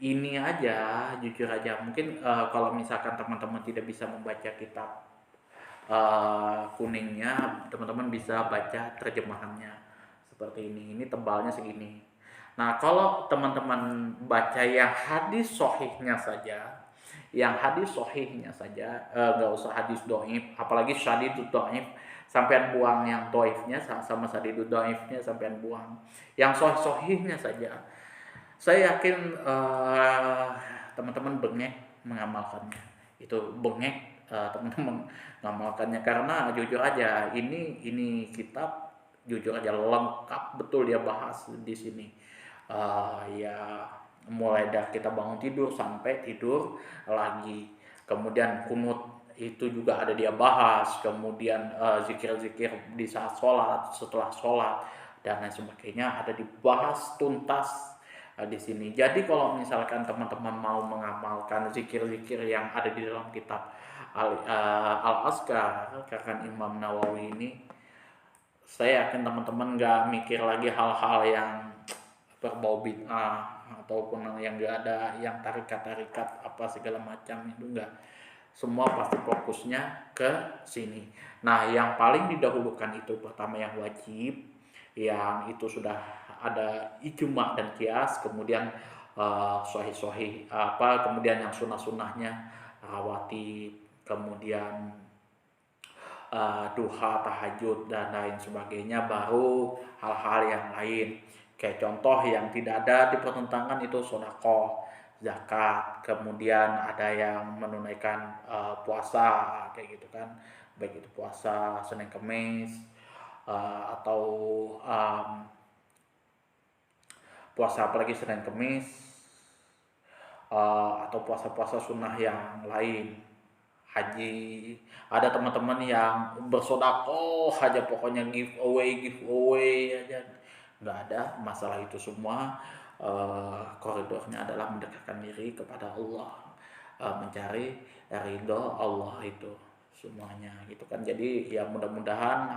Ini aja, jujur aja, mungkin kalau misalkan teman-teman tidak bisa membaca kitab kuningnya, teman-teman bisa baca terjemahannya seperti ini. Ini tebalnya segini. Nah, kalau teman-teman baca yang hadis sahihnya saja, nggak usah hadis dhaif, apalagi syadidud dhaif, sampean buang yang dhaifnya sama syadidud dhaifnya, sampean buang yang sahihnya saja. Saya yakin teman-teman bengek mengamalkannya. Itu bengek teman-teman mengamalkannya, karena jujur aja ini kitab jujur aja lengkap betul dia bahas di sini. Ya mulai dari kita bangun tidur sampai tidur lagi. Kemudian kunut itu juga ada dia bahas. Kemudian zikir-zikir di saat sholat, setelah sholat dan lain sebagainya ada dibahas tuntas di sini. Jadi kalau misalkan teman-teman mau mengamalkan zikir-zikir yang ada di dalam kitab Al-Azkar karena Imam Nawawi ini, saya yakin teman-teman gak mikir lagi hal-hal yang berbau bid'ah ataupun yang gak ada, yang tarikat-tarikat apa segala macam, itu enggak. Semua pasti fokusnya ke sini. Nah, yang paling didahulukan itu pertama yang wajib, yang itu sudah ada ijma dan qiyas, kemudian sahih kemudian yang sunnah-sunnahnya rawatib, kemudian duha, tahajud dan lain sebagainya, baru hal-hal yang lain. Kayak contoh yang tidak ada di pertentangan itu sedekah, zakat, kemudian ada yang menunaikan puasa kayak gitu kan. baik itu puasa Senin Kamis atau puasa apalagi Senin Kamis atau puasa-puasa sunnah yang lain, haji. Ada teman-teman yang bersodakoh aja, pokoknya giveaway aja. Nggak ada masalah itu semua. Koridornya adalah mendekatkan diri kepada Allah, mencari ridho Allah itu semuanya gitu kan. Jadi ya mudah-mudahan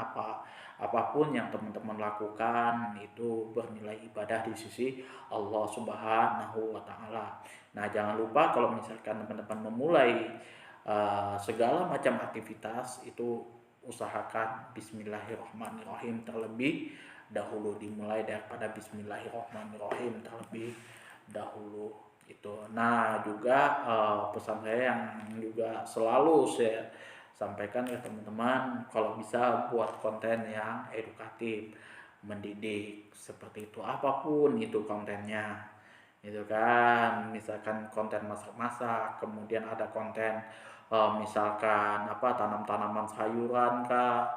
apapun yang teman-teman lakukan itu bernilai ibadah di sisi Allah Subhanahu wa taala. Nah, jangan lupa kalau misalkan teman-teman memulai segala macam aktivitas itu usahakan bismillahirrahmanirrahim terlebih dahulu, dimulai daripada bismillahirrahmanirrahim terlebih dahulu itu. Nah, juga pesan saya yang juga selalu saya sampaikan ke teman-teman, kalau bisa buat konten yang edukatif, mendidik, seperti itu, apapun itu kontennya itu kan. Misalkan konten masak-masak, kemudian ada konten misalkan tanam-tanaman sayuran kah,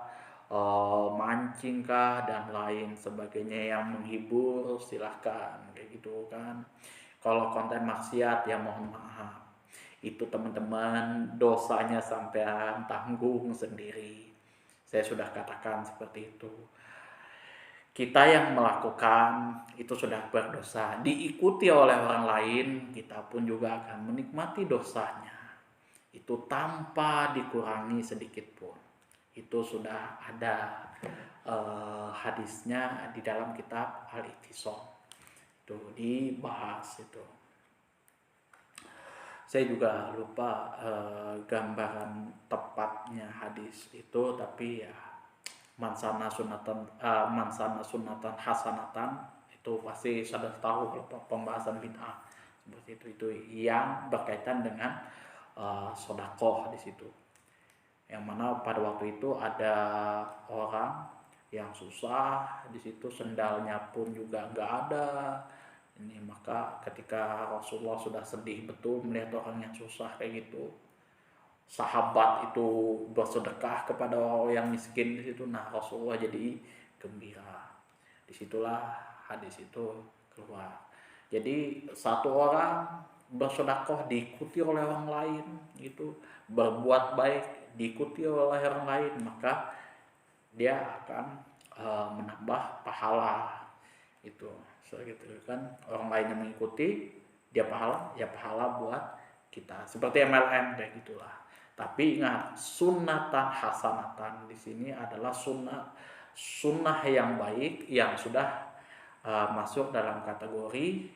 mancing kah, dan lain sebagainya yang menghibur, silahkan kayak gitu kan. Kalau konten maksiat ya mohon maaf, itu teman-teman dosanya sampean tanggung sendiri. Saya sudah katakan seperti itu. Kita yang melakukan itu sudah berdosa, diikuti oleh orang lain, kita pun juga akan menikmati dosanya itu tanpa dikurangi sedikit pun. Itu sudah ada hadisnya di dalam kitab Al-I'tisam, itu dibahas itu. Saya juga lupa gambaran tepatnya hadis itu, tapi ya mansana sunatan hasanatan itu pasti sudah tahu kalau pembahasan bid'ah seperti itu yang berkaitan dengan sodakoh di situ. Yang mana pada waktu itu ada orang yang susah di situ, sendalnya pun juga nggak ada. Ini maka ketika Rasulullah sudah sedih betul melihat orang yang susah kayak gitu, sahabat itu bersedekah kepada orang yang miskin di situ. Nah, Rasulullah jadi gembira. Disitulah hadis itu keluar. Jadi satu orang bersedekah diikuti oleh orang lain, gitu, berbuat baik diikuti oleh orang lain, maka dia akan menambah pahala itu. Gitu kan, orang lain yang mengikuti dia pahala, ya pahala buat kita. Seperti MLM kayak gitulah. Tapi ingat, sunnatan hasanatan di sini adalah sunnah yang baik yang sudah masuk dalam kategori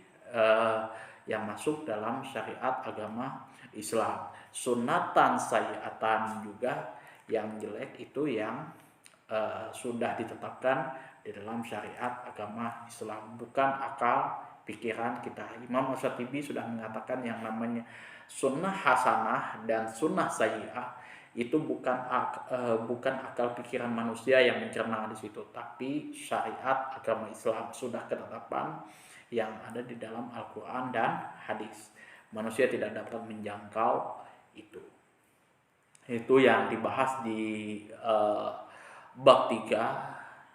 yang masuk dalam syariat agama Islam. Sunnatan sayyi'atan juga yang jelek itu yang sudah ditetapkan di dalam syariat agama Islam, bukan akal pikiran kita. Imam Asyatibi sudah mengatakan yang namanya sunnah hasanah dan sunnah sayyi'ah itu bukan akal pikiran manusia yang mencerna di situ, tapi syariat agama Islam, sudah ketetapan yang ada di dalam Al-Quran dan hadis. Manusia tidak dapat menjangkau itu. Itu yang dibahas di bab 3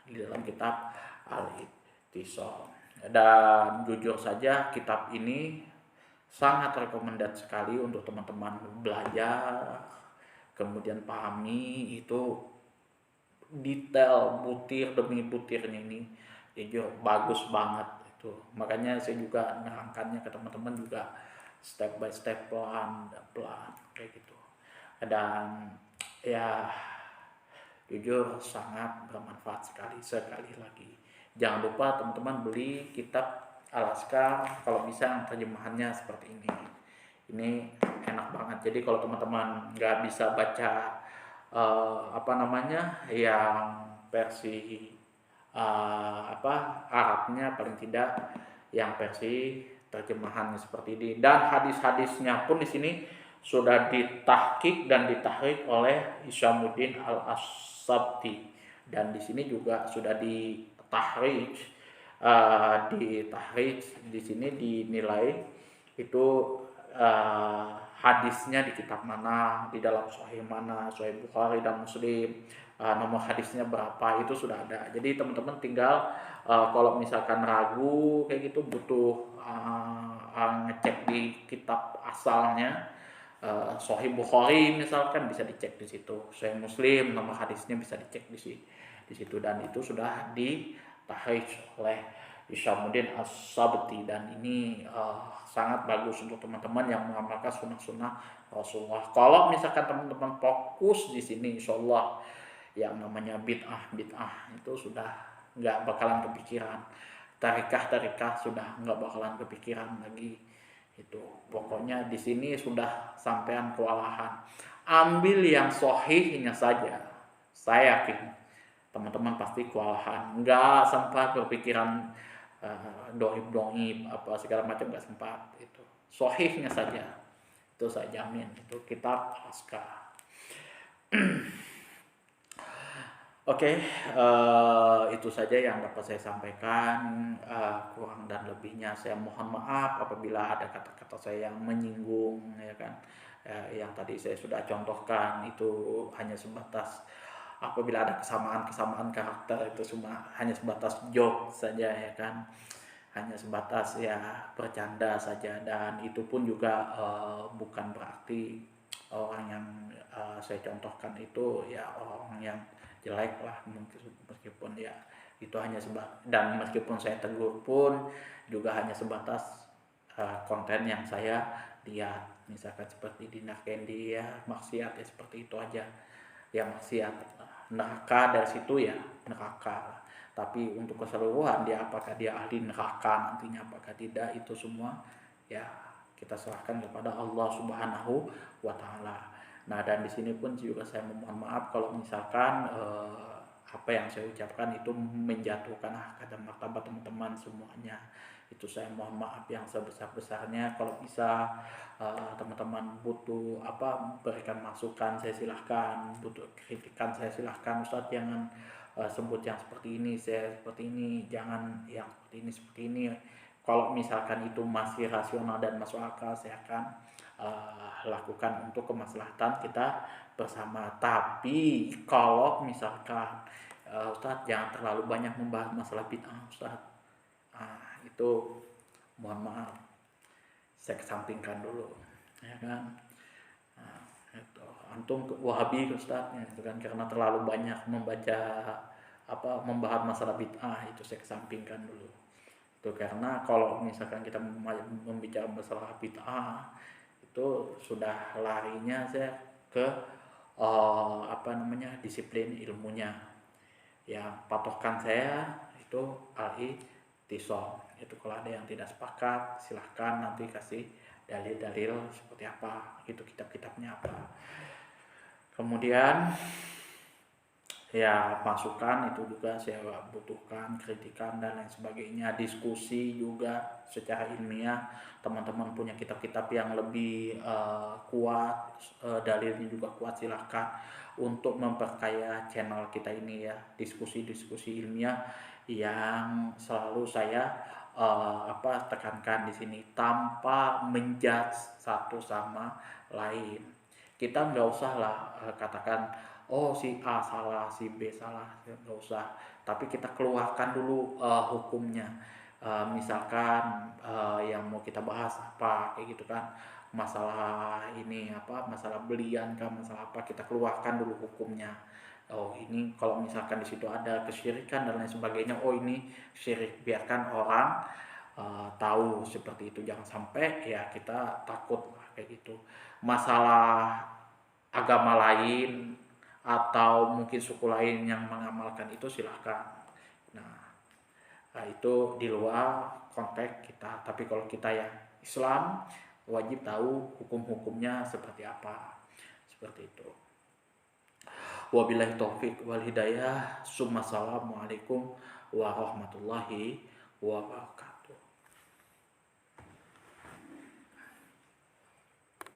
di dalam kitab Al-I'tisam. Dan jujur saja kitab ini sangat rekomendasi sekali untuk teman-teman belajar, kemudian pahami itu detail butir demi butirnya. Ini jujur bagus banget itu. Makanya saya juga nerangkannya ke teman-teman juga step by step, pelan kayak gitu. Dan ya jujur sangat bermanfaat sekali lagi. Jangan lupa teman-teman beli kitab Al-Azkar, kalau bisa yang terjemahannya seperti ini. Ini enak banget. Jadi kalau teman-teman nggak bisa baca yang versi Arabnya, paling tidak yang versi terjemahannya seperti ini. Dan hadis-hadisnya pun di sini sudah ditahqiq dan ditahrik oleh Hishamuddin Al-Sabti, dan di sini juga sudah ditahrij di sini dinilai itu hadisnya di kitab mana, di dalam Sahih mana, Sahih Bukhari dan Muslim, nomor hadisnya berapa, itu sudah ada. Jadi teman-teman tinggal kalau misalkan ragu kayak gitu, butuh ngecek di kitab asalnya, Sahih Bukhari misalkan bisa dicek di situ, Sahih Muslim nomor hadisnya bisa dicek di situ, dan itu sudah ditahrij oleh Hishamuddin As-Sabti, dan ini sangat bagus untuk teman-teman yang mengamalkan sunnah-sunnah Rasulullah. Kalau misalkan teman-teman fokus di sini, insya Allah yang namanya bid'ah itu sudah nggak bakalan kepikiran, tarikah sudah nggak bakalan kepikiran lagi. Itu pokoknya di sini sudah sampean kewalahan, ambil yang sohihnya saja. Saya yakin teman-teman pasti kewalahan, nggak sempat berpikiran doib apa segala macam, nggak sempat. Itu sohihnya saja, itu saya jamin, itu kitab Askar. Oke, itu saja yang dapat saya sampaikan. Kurang dan lebihnya saya mohon maaf apabila ada kata-kata saya yang menyinggung, ya kan. Yang tadi saya sudah contohkan itu hanya sebatas apabila ada kesamaan karakter, itu cuma hanya sebatas joke saja, ya kan. Hanya sebatas ya bercanda saja, dan itu pun juga bukan berarti orang yang saya contohkan itu ya orang yang jelek lah, meskipun ya itu hanya dan meskipun saya tegur pun juga hanya sebatas konten yang saya lihat, misalkan seperti Dina Candy ya maksiat ya seperti itu aja ya, maksiat neraka, dari situ ya neraka. Tapi untuk keseluruhan dia apakah dia ahli neraka nantinya apakah tidak, itu semua ya kita serahkan kepada Allah Subhanahu wa taala. Nah, dan di sini pun juga saya memohon maaf kalau misalkan apa yang saya ucapkan itu menjatuhkan harkat dan martabat teman-teman semuanya. Itu saya mohon maaf yang sebesar-besarnya. Kalau bisa teman-teman butuh berikan masukan, saya silahkan. Butuh kritikan, saya silahkan. Ustadz jangan sebut yang seperti ini, saya seperti ini, jangan yang seperti ini. Kalau misalkan itu masih rasional dan masuk akal, saya akan lakukan untuk kemaslahatan kita bersama. Tapi kalau misalkan Ustadz jangan terlalu banyak membahas masalah bid'ah Ustadz, itu mohon maaf saya kesampingkan dulu, ya kan. Itu antum Wahabi Ustadz, itu kan karena terlalu banyak membaca membahas masalah bid'ah, itu saya kesampingkan dulu. Itu karena kalau misalkan kita membicara masalah bid'ah itu sudah larinya saya ke disiplin ilmunya. Yang patokan saya itu al-i'tisam. Itu kalau ada yang tidak sepakat silahkan nanti kasih dalil-dalil seperti apa, itu kitab-kitabnya apa. Kemudian ya masukan itu juga saya butuhkan, kritikan dan lain sebagainya, diskusi juga secara ilmiah. Teman-teman punya kitab-kitab yang lebih kuat, dalilnya juga kuat, silahkan untuk memperkaya channel kita ini ya, diskusi-diskusi ilmiah yang selalu saya tekankan di sini tanpa menjudge satu sama lain. Kita nggak usah lah katakan oh si A salah, si B salah, nggak usah. Tapi kita keluarkan dulu hukumnya. Misalkan yang mau kita bahas apa, kayak gitu kan. Masalah ini masalah belian kan, masalah apa, kita keluarkan dulu hukumnya. Oh ini kalau misalkan di situ ada kesyirikan dan lain sebagainya, oh ini syirik, biarkan orang tahu seperti itu, jangan sampai ya kita takut kayak gitu. Masalah agama lain atau mungkin suku lain yang mengamalkan itu silahkan. Nah, itu di luar konteks kita. Tapi kalau kita yang Islam wajib tahu hukum-hukumnya seperti apa. Seperti itu. Wabillahi taufik wal hidayah. Assalamualaikum warahmatullahi wabarakatuh.